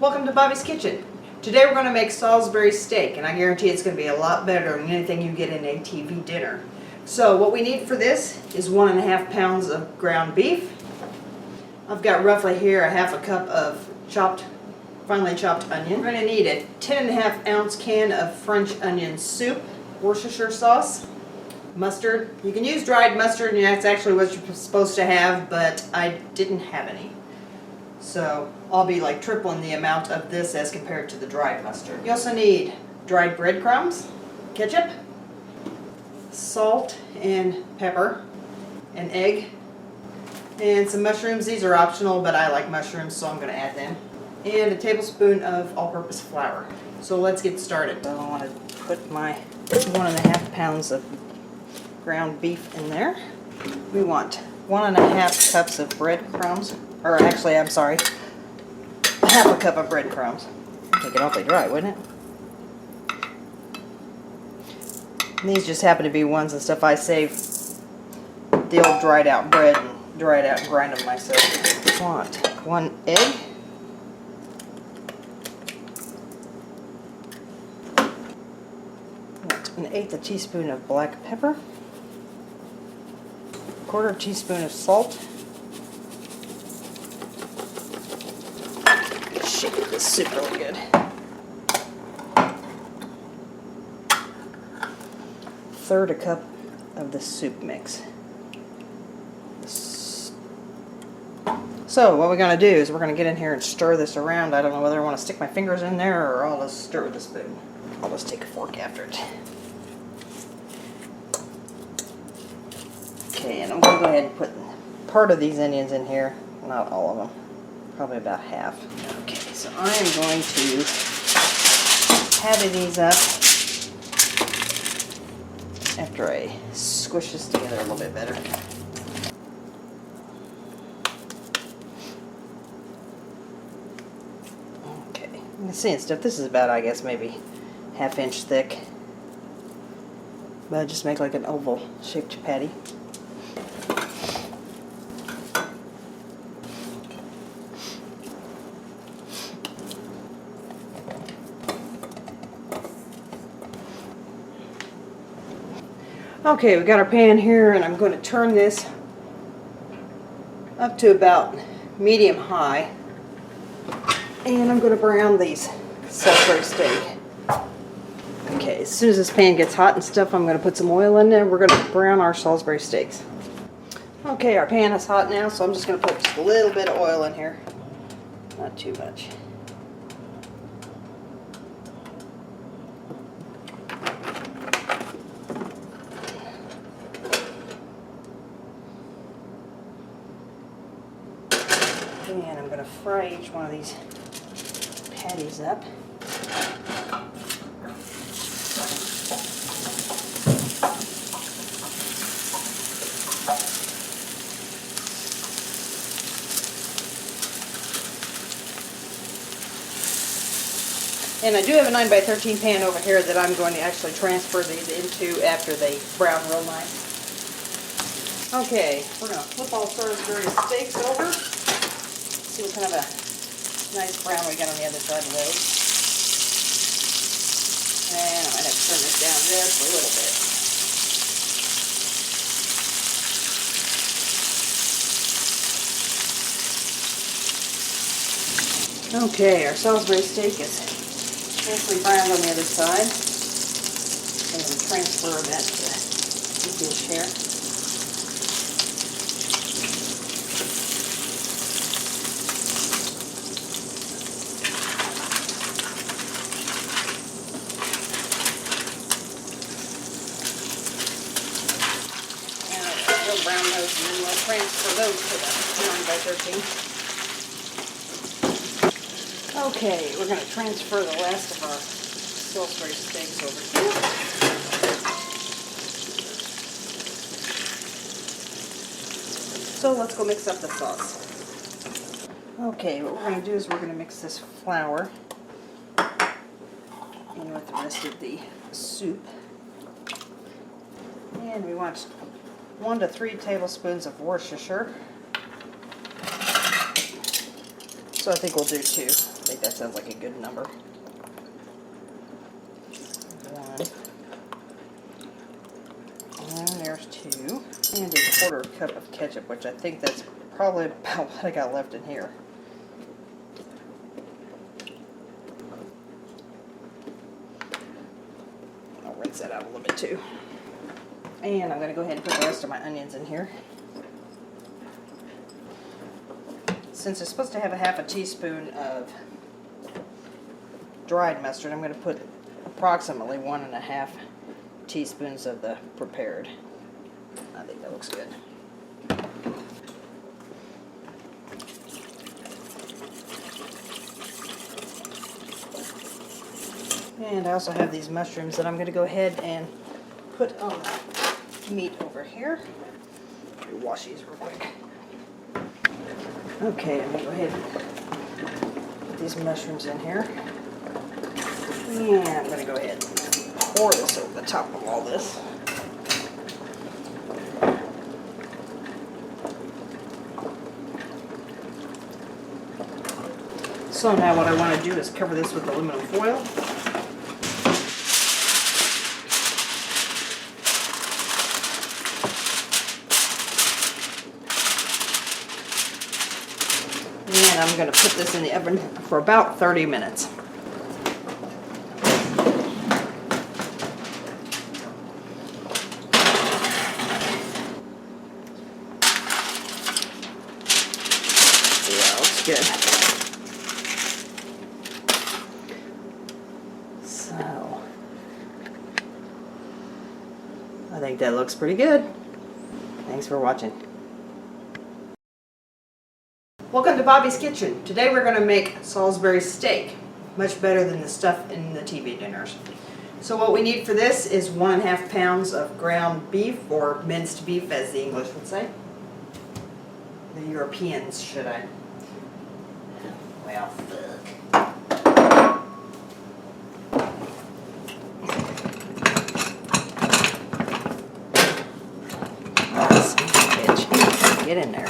Welcome to Bobbi's Kitchen. Today we're going to make Salisbury steak, and I guarantee it's going to be a lot better than anything you get in a TV dinner. So what we need for this is 1.5 pounds of ground beef. I've got roughly here a half a cup of finely chopped onion. We're going to need a 10.5 ounce can of French onion soup, Worcestershire sauce, mustard. You can use dried mustard, and that's actually what you're supposed to have, but I didn't have any. So I'll be like tripling the amount of this as compared to the dried mustard. You also need dried breadcrumbs, ketchup, salt and pepper, an egg, and some mushrooms. These are optional, but I like mushrooms, so I'm going to add them. And a tablespoon of all-purpose flour. So let's get started. I want to put my 1.5 pounds of ground beef in there. We want 1.5 cups of breadcrumbs. Or actually, I'm sorry, half a cup of breadcrumbs. Take it awfully dry, wouldn't it? And these just happen to be ones and stuff I save the old dried out bread and dried out and grind them myself. I want 1 egg. I want 1/8 teaspoon of black pepper. 1/4 teaspoon of salt. Shake this soup really good. 1/3 cup of the soup mix. So what we're going to do is we're going to get in here and stir this around. I don't know whether I want to stick my fingers in there or I'll just stir with a spoon. I'll just take a fork after it. Okay, and I'm going to go ahead and put part of these onions in here, not all of them. Probably about half. Okay, so I am going to patty these up after I squish this together a little bit better. Okay, you can see and stuff. This is about, I guess, maybe 1/2 inch thick. But I just make like an oval shaped patty. Okay, we got our pan here, and I'm going to turn this up to about medium high, and I'm going to brown these Salisbury steak. Okay, as soon as this pan gets hot and stuff, I'm going to put some oil in there. We're going to brown our Salisbury steaks. Okay, our pan is hot now, so I'm just going to put just a little bit of oil in here, not too much. And I'm going to fry each one of these patties up. And I do have a 9x13 pan over here that I'm going to actually transfer these into after they brown real nice. Okay, we're going to flip all Salisbury steaks over. See what kind of a nice brown we got on the other side of those. And I might have to turn this down just a little bit. Okay, our Salisbury steak is nicely browned on the other side. I'm going to transfer that to the dish here. Brown those, and then we'll transfer those to the 9x13. Okay, we're going to transfer the last of our Salisbury steaks over here. So let's go mix up the sauce. Okay, what we're going to do is we're going to mix this flour in with the rest of the soup. And we want 1 to 3 tablespoons of Worcestershire. So I think we'll do 2. think that sounds like a good number. 1. And there's 2. And a 1/4 cup of ketchup, which I think that's probably about what I got left in here. I'll rinse that out a little bit too. And I'm going to go ahead and put the rest of my onions in here. Since it's supposed to have a 1/2 teaspoon of dried mustard, I'm going to put approximately 1½ teaspoons of the prepared. I think that looks good. And I also have these mushrooms that I'm going to go ahead and put on the meat over here. Let me wash these real quick. Okay, I'm going to go ahead and put these mushrooms in here. And I'm going to go ahead and pour this over the top of all this. So now what I want to do is cover this with aluminum foil. And I'm going to put this in the oven for about 30 minutes. Yeah, looks good. So, I think that looks pretty good. Thanks for watching. Welcome to Bobbi's Kitchen. Today we're going to make Salisbury steak. Much better than the stuff in the TV dinners. So what we need for this is 1½ pounds of ground beef, or minced beef as the English would say. The Europeans, should I? Well, fuck. Bitch. Get in there.